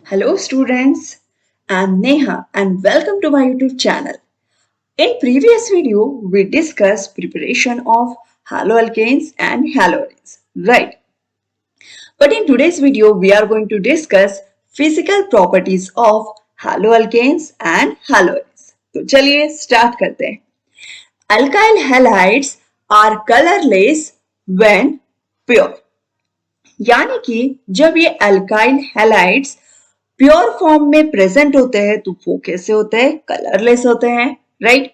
Hello students, I'm Neha and welcome to my YouTube channel. In previous video, we discussed preparation of haloalkanes and haloarenes, right? But in today's video, we are going to discuss physical properties of haloalkanes and haloarenes. तो चलिए start करते हैं. Alkyl halides are colorless when pure. यानी कि जब ये alkyl halides pure form में present होते हैं तो वो कैसे होते हैं? कलरलेस होते हैं, राइट?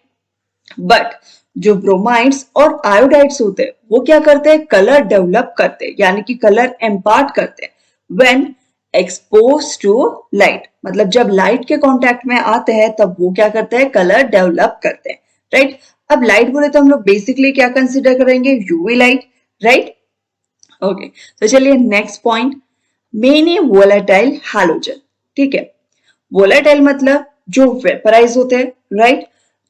बट जो ब्रोमाइड्स और आयोडाइड्स होते हैं वो क्या करते हैं? कलर डेवलप करते हैं, यानी कि कलर इम्पार्ट करते हैं व्हेन एक्सपोज टू लाइट. मतलब जब लाइट के कांटेक्ट में आते हैं तब वो क्या करते हैं? कलर डेवलप करते हैं, राइट? अब लाइट बोले तो हम लोग बेसिकली क्या कंसिडर करेंगे? UV light, right? ओके, तो चलिए next point, many volatile halogen. ठीक है, वोलेटाइल मतलब जो वेपराइज होते हैं, राइट?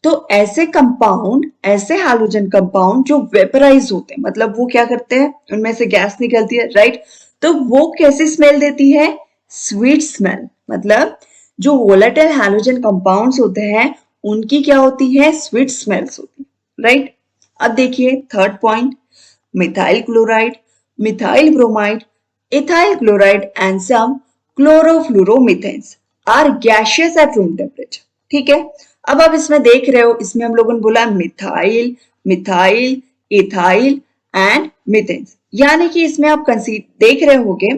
तो ऐसे कंपाउंड, ऐसे हैलोजन कंपाउंड जो वेपराइज होते हैं, मतलब वो क्या करते हैं? उनमें से गैस निकलती है, राइट? तो वो कैसी स्मेल देती है? Sweet smell. मतलब जो वोलेटाइल हैलोजन कंपाउंड्स होते हैं उनकी क्या होती है? स्वीट स्मेल्स होती है, राइट? अब देखिए third point, methyl chloride, methyl bromide, ethyl chloride and some chlorofluoromethanes are gaseous at room temperature. ठीक है, अब आप इसमें देख रहे हो, इसमें हम लोगों ने बोला मिथाइल, मिथाइल, इथाइल एंड मीथेन्स. यानी कि इसमें आप देख रहे होंगे,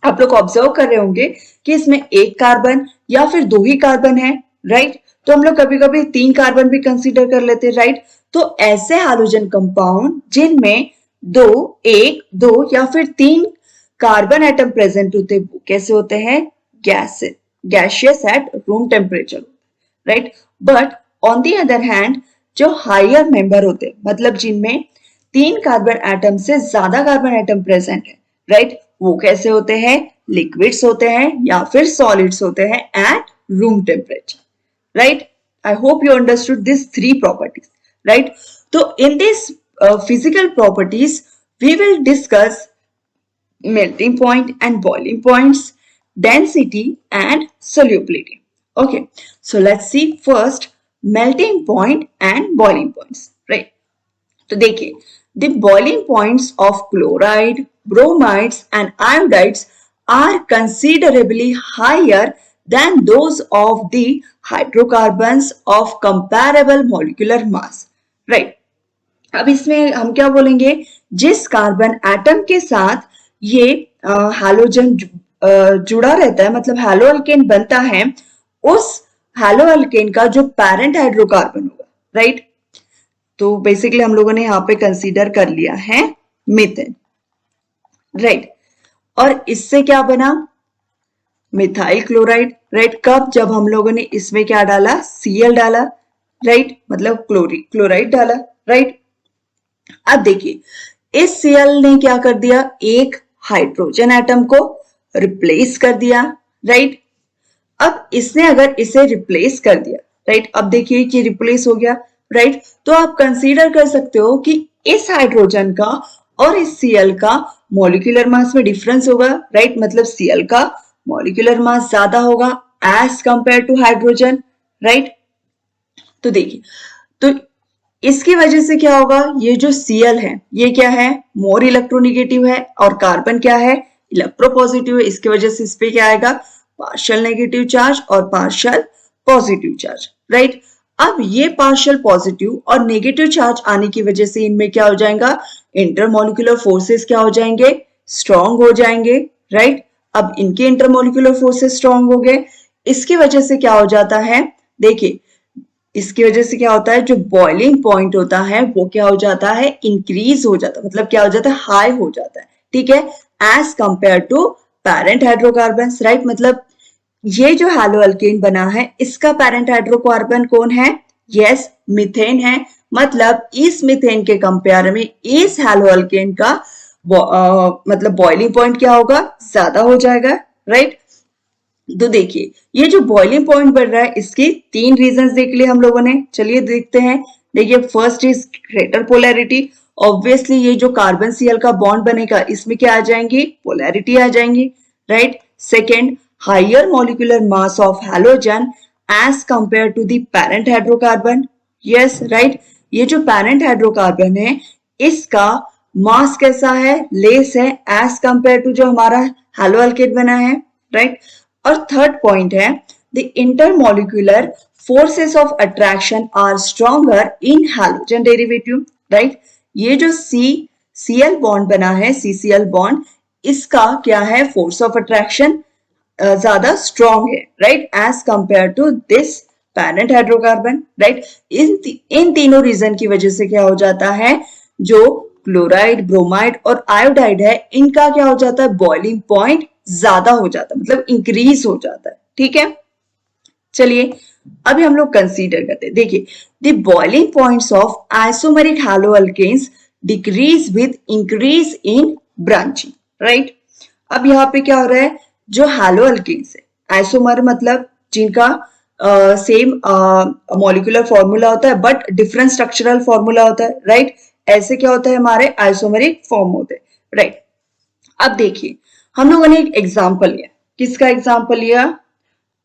आप लोग ऑब्जर्व कर रहे होंगे कि इसमें एक कार्बन या फिर दो ही कार्बन है, राइट? तो हम लोग कभी कभी तीन कार्बन भी कंसीडर कर लेते हैं, राइट? तो ऐसे हाइड्रोजन कंपाउंड जिनमें एक, दो या फिर तीन कार्बन एटम प्रेजेंट होते हैं वो कैसे होते हैं? Gaseous eight room temperature, right? But on the other hand जो हायर मेंबर होते हैं, मतलब जिनमें तीन कार्बन एटम से ज्यादा कार्बन एटम प्रेजेंट है, राइट? वो कैसे होते हैं? लिक्विड्स होते हैं या फिर सॉलिड्स होते हैं at room temperature, right? I hope you understood this three properties, right? तो in this physical properties we will discuss melting point and boiling points, density and solubility. Okay, so let's see first melting point and boiling points, right? तो देखिए, the boiling points of chloride, bromides and iodides are considerably higher than those of the hydrocarbons of comparable molecular mass, right? अब इसमें हम क्या बोलेंगे? जिस carbon atom के साथ ये हैलोजन जुड़ा रहता है, मतलब हैलोअल्केन बनता है, उस हैलोअल्केन का जो पैरेंट हाइड्रोकार्बन होगा, राइट? तो बेसिकली हम लोगों ने यहाँ पे कंसीडर कर लिया है मीथेन, राइट? और इससे क्या बना? Methyl chloride, right? कब? जब हम लोगों ने इसमें क्या डाला? Cl डाला, राइट? मतलब क्लोराइड डाला, राइट? अब देखिए इस Cl ने क्या कर दिया? एक हाइड्रोजन एटम को रिप्लेस कर दिया, राइट? अब इसने अगर इसे रिप्लेस कर दिया, राइट? अब देखिए कि रिप्लेस हो गया, राइट? तो आप कंसीडर कर सकते हो कि इस हाइड्रोजन का और इस Cl का मॉलिक्यूलर मास में डिफरेंस होगा, राइट? मतलब Cl का मॉलिक्यूलर मास ज्यादा होगा as compare to hydrogen, right? तो देखिए, तो इसकी वजह से क्या होगा? ये जो Cl है ये क्या है? मोर इलेक्ट्रोनेगेटिव है और कार्बन क्या है? इलेक्ट्रोपॉजिटिव है. इसकी वजह से इस पे क्या आएगा? पार्शियल नेगेटिव चार्ज और पार्शियल पॉजिटिव चार्ज, राइट? अब ये पार्शियल पॉजिटिव और नेगेटिव चार्ज आने की वजह से इनमें क्या हो जाएगा? इंटरमोलिकुलर फोर्सेस क्या हो जाएंगे? स्ट्रॉन्ग हो जाएंगे, राइट? अब इनके इंटरमोलिकुलर फोर्सेस स्ट्रॉन्ग हो गए, इसकी वजह से क्या हो जाता है? देखिए, इसकी वजह से क्या होता है? जो बॉइलिंग पॉइंट होता है वो क्या हो जाता है? इंक्रीज हो जाता है, मतलब क्या हो जाता है? हाई हो जाता है, ठीक है? As compare to parent hydrocarbon, right? मतलब ये जो हैलोअल्केन बना है इसका पैरेंट हाइड्रोकार्बन कौन है? यस, मीथेन है. मतलब इस मीथेन के कंपेयर में इस हैलोअल्केन का मतलब बॉइलिंग पॉइंट क्या होगा? ज्यादा हो जाएगा, राइट? तो देखिए ये जो बॉइलिंग पॉइंट बढ़ रहा है इसके तीन रीजंस देख लिए हम लोगों ने. चलिए देखते हैं. देखिए first is greater polarity. Obviously ये जो कार्बन Cl का बॉन्ड बनेगा इसमें क्या आ जाएंगी? पोलैरिटी आ जाएंगी, right? Second, higher molecular mass of halogen as compared to the parent hydrocarbon? Yes, right. ये जो parent hydrocarbon है इसका मास कैसा है, लेस है एज कंपेयर टू जो हमारा हैलो अल्केन बना है, राइट. और थर्ड पॉइंट है the intermolecular forces of attraction are stronger in halogen derivative, right. ये जो CCl बॉन्ड बना है, CCl बॉन्ड, इसका क्या है, फोर्स ऑफ अट्रैक्शन ज्यादा स्ट्रॉन्ग है, right, as compare to this parent hydrocarbon, right. इन तीनों रीजन की वजह से क्या हो जाता है, जो क्लोराइड, ब्रोमाइड और आयोडाइड है, इनका क्या हो जाता है, बॉइलिंग पॉइंट ज्यादा हो जाता है, मतलब इंक्रीज हो जाता है. ठीक है, चलिए अभी हम लोग कंसीडर करते हैं. देखिए, the boiling points of isomeric halo alkanes decrease with increase in branching, right. अब यहाँ पे क्या हो रहा है, जो हैलो अल्केन्स है, आइसोमर मतलब जिनका सेम मॉलिक्यूलर फॉर्मूला होता है बट डिफरेंट स्ट्रक्चरल फॉर्मूला होता है, राइट. ऐसे क्या होता है, हमारे आइसोमेरिक फॉर्म होते हैं, राइट. अब देखिए, हम लोगों ने एक एग्जांपल लिया. किसका एग्जांपल लिया,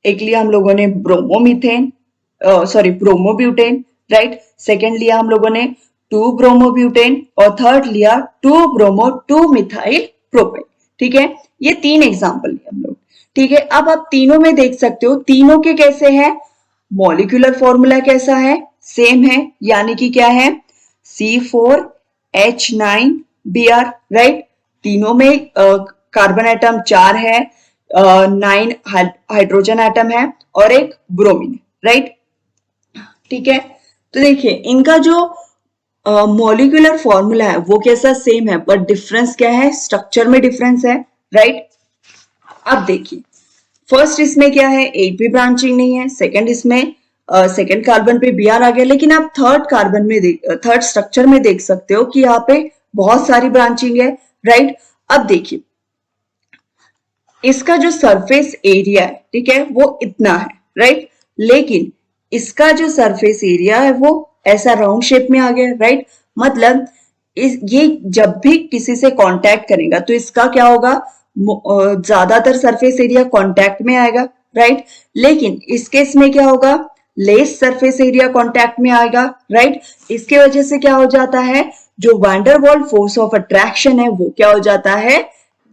एक लिया हम लोगों ने bromomethane, sorry bromobutane, right. Second लिया हम लोगों ने 2 ब्रोमोब्यूटेन और थर्ड लिया 2 ब्रोमो 2 मिथाइल प्रोपेन. ठीक है, ये 3 एग्जांपल लिए हम लोग. ठीक है, अब आप तीनों में देख सकते हो, तीनों के कैसे हैं, मॉलिक्यूलर फॉर्मूला कैसा है, सेम है, यानी कि क्या है, C4H9Br, राइट. तीनों में कार्बन एटम 4 है, 9 हाइड्रोजन एटम है और एक ब्रोमीन, राइट. ठीक है, तो देखिए इनका जो मॉलिक्यूलर फॉर्मूला है वो कैसा, सेम है, बट डिफरेंस क्या है, स्ट्रक्चर में डिफरेंस है, राइट. अब देखिए, फर्स्ट इसमें क्या है, एक भी ब्रांचिंग नहीं है. सेकंड इसमें सेकंड कार्बन पे Br आ गया, लेकिन आप थर्ड कार्बन में थर्ड स्ट्रक्चर में देख सकते हो कि यहाँ पे बहुत सारी ब्रांचिंग है, राइट. अब देखिए, इसका जो सरफेस एरिया है, ठीक है, वो इतना है, राइट. लेकिन इसका जो सरफेस एरिया है वो ऐसा राउंड शेप में आ गया, राइट. मतलब ये जब भी किसी से कांटेक्ट करेगा तो इसका क्या होगा, ज्यादातर सरफेस एरिया कांटेक्ट में आएगा, राइट. लेकिन इस केस में क्या होगा, लेस सरफेस एरिया कांटेक्ट में आएगा, राइट. इसके वजह से क्या हो जाता है, जो वैंडरवाल फोर्स ऑफ अट्रैक्शन है वो क्या हो जाता है,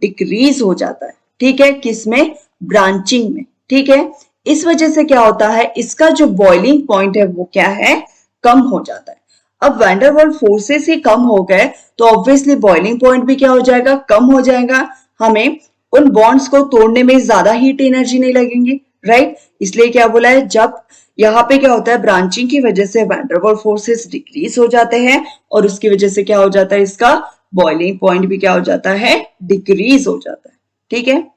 डिक्रीज हो जाता है. ठीक है, किसमें, ब्रांचिंग में. ठीक है, इस वजह से क्या होता है, इसका जो बॉइलिंग पॉइंट है वो क्या है, कम हो जाता है. अब वैंडरवाल फोर्सेस ही कम हो गए तो ऑब्वियसली बॉइलिंग पॉइंट भी क्या हो जाएगा, कम हो जाएगा. हमें उन बॉन्ड्स को तोड़ने में ज्यादा हीट एनर्जी नहीं लगेंगी, राइट. इसलिए क्या बोला है, जब यहाँ पे क्या होता है, ब्रांचिंग की वजह से वैंडरवाल फोर्सेस डिक्रीज हो जाते हैं और उसकी वजह से क्या हो जाता है, इसका बॉइलिंग पॉइंट भी क्या हो जाता है, डिक्रीज हो जाता है. ठीक है,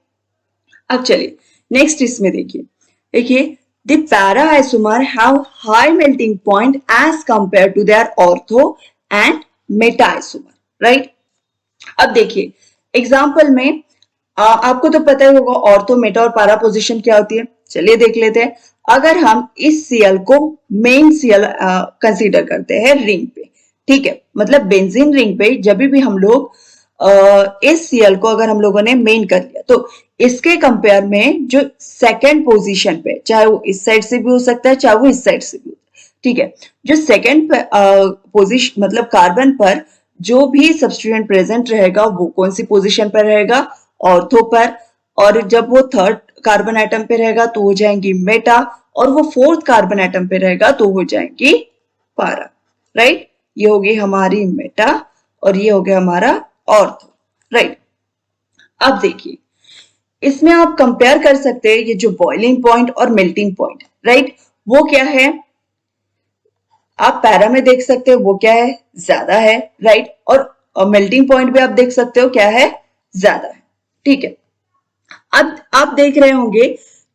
अब चलिए नेक्स्ट इसमें देखिए. देखिए, the para isomer have high melting point as compared to their ortho and meta isomer, right. अब देखिए एग्जाम्पल में आपको तो पता ही होगा ऑर्थो, मेटा और पारा पोजीशन क्या होती है. चलिए देख लेते हैं. अगर हम इस Cl को मेन Cl कंसीडर करते हैं रिंग पे, ठीक है, मतलब बेंजीन रिंग पे जब भी हम लोग इस Cl को अगर हम लोगों ने मेन कर लिया तो इसके कंपेयर में जो सेकंड पोजीशन पे, चाहे वो इस साइड से भी हो सकता है चाहे वो इस साइड से भी हो, ठीक है, जो सेकंड पोजीशन मतलब कार्बन पर जो भी सब्स्टिट्यूएंट प्रेजेंट रहेगा वो कौन सी पोजीशन पर रहेगा, ऑर्थो पर. और जब वो थर्ड कार्बन एटम पे रहेगा तो हो जाएंगी मेटा, और वो फोर्थ कार्बन एटम पे रहेगा तो हो जाएंगी पारा, राइट. ये हो गई हमारी मेटा और ये हो गया हमारा ऑर्थो, राइट. अब देखिए, इसमें आप कंपेयर कर सकते हैं ये जो बॉइलिंग पॉइंट और मेल्टिंग पॉइंट, राइट, वो क्या है, आप पैरा में देख सकते हो वो क्या है, ज्यादा है, राइट. और मेल्टिंग पॉइंट भी आप देख सकते हो क्या है, ज्यादा है. ठीक है, अब आप देख रहे होंगे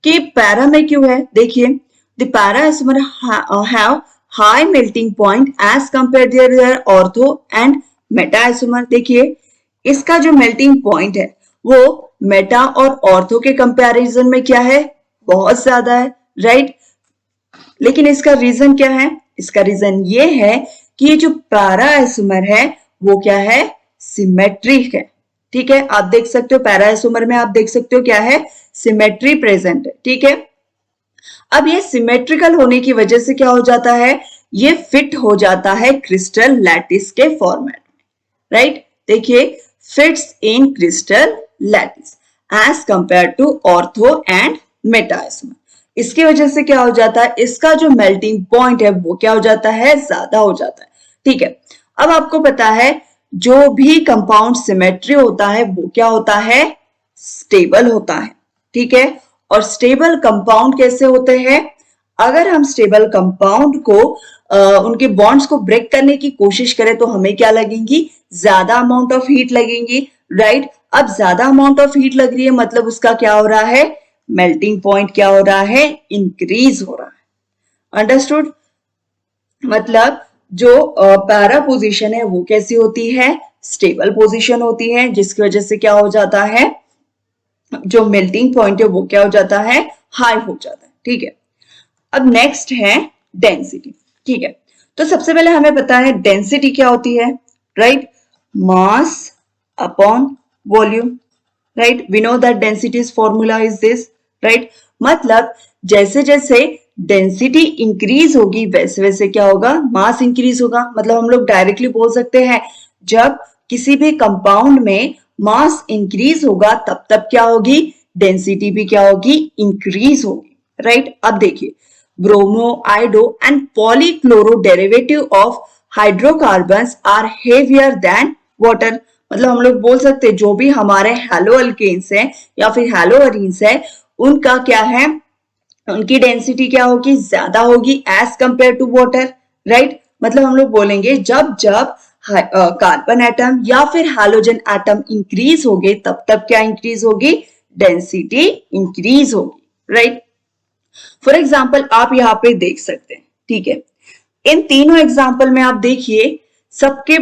कि पैरा में क्यों है. देखिए, the para isomer have high melting point as compare their ortho and meta isomer. देखिए, इसका जो मेल्टिंग पॉइंट है वो मेटा और ऑर्थो के कंपैरिजन में क्या है, बहुत ज्यादा है, राइट. लेकिन इसका रीजन क्या है, इसका रीजन ये है कि ये जो पैरा आइसोमर है वो क्या है, सिमेट्रिक है, ठीक है, आप देख सकते हो पैरा आइसोमर में आप देख सकते हो क्या है, सिमेट्री प्रेजेंट है। ठीक है, अब ये सिमेट्रिकल होने की वजह से क्या हो जाता है, ये फिट हो जाता है क्रिस्टल लैटिस के फॉर्मेट में, राइट। देखिए, fits in crystal lattice as compare to ortho and meta isomer. इसकी वजह से क्या हो जाता है, इसका जो मेल्टिंग पॉइंट है वो क्या हो जाता है, ज्यादा हो जाता है। ठीक है, अब आपको पता है जो भी कंपाउंड सिमेट्री होता है वो क्या होता है, स्टेबल होता है। ठीक है, और स्टेबल कंपाउंड कैसे होते हैं, अगर हम स्टेबल कंपाउंड को उनके बॉन्ड्स को ब्रेक करने की कोशिश करें तो हमें क्या लगेंगी, ज्यादा अमाउंट ऑफ हीट लगेंगी, राइट। अब ज्यादा अमाउंट ऑफ हीट लग रही है मतलब उसका क्या हो रहा है, मेल्टिंग पॉइंट क्या हो रहा है, इंक्रीज हो रहा है। अंडरस्टूड, मतलब जो पैरा पोजीशन है वो कैसी होती है, स्टेबल पोजीशन होती है, जिसकी वजह से क्या हो जाता है, जो मेल्टिंग पॉइंट है वो क्या हो जाता है, हाई हो जाता है। ठीक है, अब नेक्स्ट है डेंसिटी। ठीक है, तो सबसे पहले हमें पता है डेंसिटी क्या होती है, right, mass upon volume, right. We know that density's formula is this, right. मतलब जैसे जैसे डेंसिटी इंक्रीज होगी वैसे वैसे क्या होगा, मास इंक्रीज होगा। मतलब हम लोग डायरेक्टली बोल सकते हैं जब किसी भी कंपाउंड में मास इंक्रीज होगा तब तब क्या होगी, डेंसिटी भी क्या होगी, इंक्रीज होगी, राइट। अब देखिए, bromo, iodo and polychloro derivative of hydrocarbons are heavier than water. मतलब हम लोग बोल सकते हैं जो भी हमारे हैलो अल्केन्स हैं या फिर हैलो अरीन्स है उनका क्या है, उनकी डेंसिटी क्या होगी, ज्यादा होगी as compare to water, right. मतलब हम लोग बोलेंगे जब जब कार्बन एटम या फिर हाइड्रोजन एटम इंक्रीज होंगे तब तब क्या इंक्रीज होगी, डेंसिटी इंक्रीज होगी, राइट। फॉर एग्जाम्पल आप यहाँ पे देख सकते हैं, ठीक है, इन तीनों एग्जाम्पल में आप देखिए सबके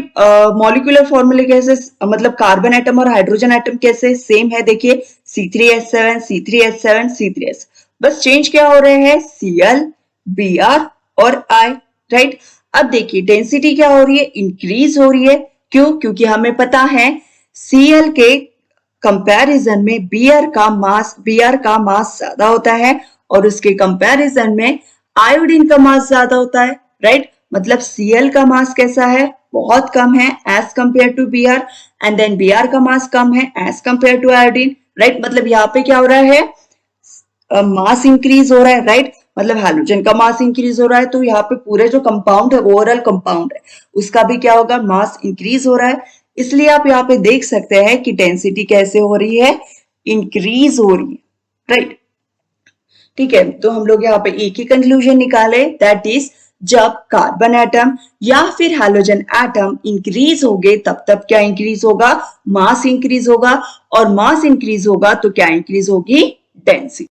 मॉलिक्यूलर फॉर्मूले कैसे, मतलब कार्बन एटम और हाइड्रोजन एटम कैसे सेम है। देखिए C3H7, C3H7, C3H, बस चेंज क्या हो रहे हैं, Cl, Br और I, राइट। अब देखिए डेंसिटी क्या हो रही है, इंक्रीज हो रही है। क्यों, क्योंकि हमें पता है Cl के कंपैरिजन में Br का मास ज्यादा होता है और उसके कंपैरिजन में आयोडीन का मास ज्यादा होता है, राइट। मतलब Cl का मास कैसा है, बहुत कम है as compare to Br, and then Br का मास कम है as compare to iodine, right. मतलब यहाँ पे क्या हो रहा है, मास इंक्रीज हो रहा है, राइट। मतलब हाइड्रोजन का मास इंक्रीज हो रहा है तो यहाँ पे पूरे जो कंपाउंड है, ओवरऑल कंपाउंड है, उसका भी क्या होगा, मास इंक्रीज हो रहा है। इसलिए आप यहाँ पे देख सकते हैं कि डेंसिटी कैसे हो रही है, इंक्रीज हो रही है, राइट। ठीक है, तो हम लोग यहाँ पे एक ही कंक्लूजन निकाले, दैट इज जब कार्बन एटम या फिर हाइड्रोजन एटम इंक्रीज होंगे तब तब क्या इंक्रीज होगा, मास इंक्रीज होगा, और मास इंक्रीज होगा तो क्या इंक्रीज होगी, डेंसिटी।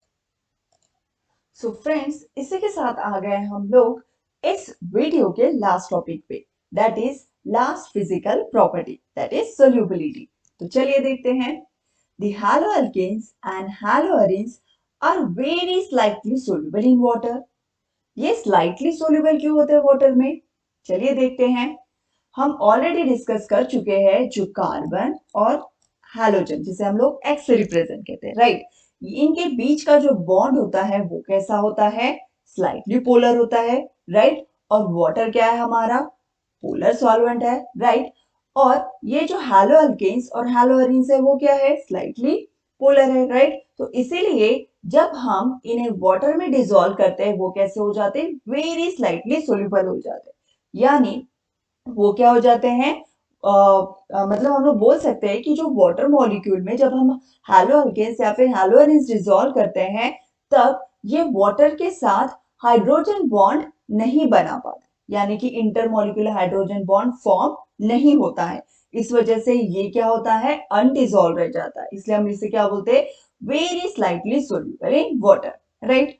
सो फ्रेंड्स, इसी के साथ आ गए हम लोग इस वीडियो के लास्ट टॉपिक पे, that is last physical property, that is solubility. तो चलिए देखते हैं, the haloalkanes and haloarenes are very slightly soluble in water. ये स्लाइटली सोल्यूबल क्यों होते हैं वाटर में, चलिए देखते हैं। हम ऑलरेडी डिस्कस कर चुके हैं जो कार्बन और हैलोजन, जिसे हम लोग एक्स से रिप्रेजेंट कहते हैं, राइट। इनके बीच का जो बॉन्ड होता है वो कैसा होता है, स्लाइटली पोलर होता है, राइट। और वाटर क्या है हमारा, पोलर सॉल्वेंट है, राइट। और ये जो हैलो अल्केन्स और हैलो अरीन्स है वो क्या है, स्लाइटली पोलर है, राइट। तो इसीलिए जब हम इन्हें वाटर में डिसॉल्व करते हैं वो कैसे हो जाते हैं, वेरी स्लाइटली सोल्यूबल हो जाते हैं। यानी वो क्या हो जाते हैं, मतलब हम लोग बोल सकते हैं कि जो वाटर मॉलिक्यूल में जब हम हैलो अल्केन्स या फिर हैलो अरीन्स डिसॉल्व करते हैं तब ये वाटर के साथ हाइड्रोजन बॉन्ड नहीं बना पाते, यानी कि इंटरमॉलिक्यूलर हाइड्रोजन बॉन्ड फॉर्म नहीं होता है। इस वजह से ये क्या होता है, अनडिसॉल्व रह जाता है। इसलिए हम इसे क्या बोलते हैं, very slightly soluble in water, right.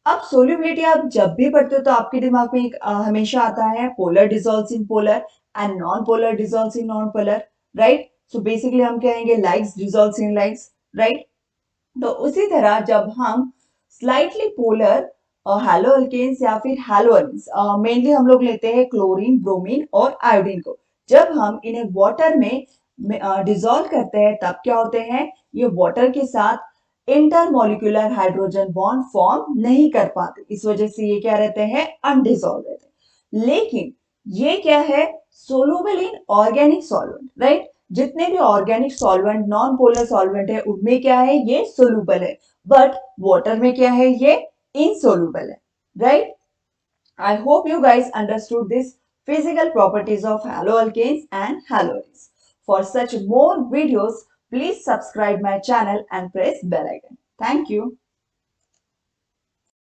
अब सोल्यूबिलिटी आप जब भी पढ़ते हो तो आपके दिमाग में एक हमेशा आता है polar dissolves in polar and non polar dissolves in non polar, right. So basically हम कहेंगे लाइक्स डिसॉल्व्स इन लाइक्स, राइट। तो उसी तरह जब हम स्लाइटली पोलर हैलो अल्केन्स या फिर हैलो अरीन्स, मेनली हम लोग लेते हैं क्लोरीन, ब्रोमीन और आयोडीन को, जब हम इन्हें वाटर में डिसॉल्व करते हैं तब क्या होते हैं, ये वाटर के साथ इंटरमोलिकुलर हाइड्रोजन बॉन्ड फॉर्म नहीं कर पाते, इस वजह से ये क्या रहते हैं, अनडिसॉल्व रहते हैं। लेकिन ये क्या है, soluble in organic solvent, right. जितने भी organic solvent, non polar solvent है, उनमें क्या है, ये सोलूबल है। बट वाटर में क्या है, ये इनसोलूबल है, right. I hope you guys understood this physical properties of haloalkanes and halogens. For such more videos, please subscribe my channel and press bell icon. Thank you.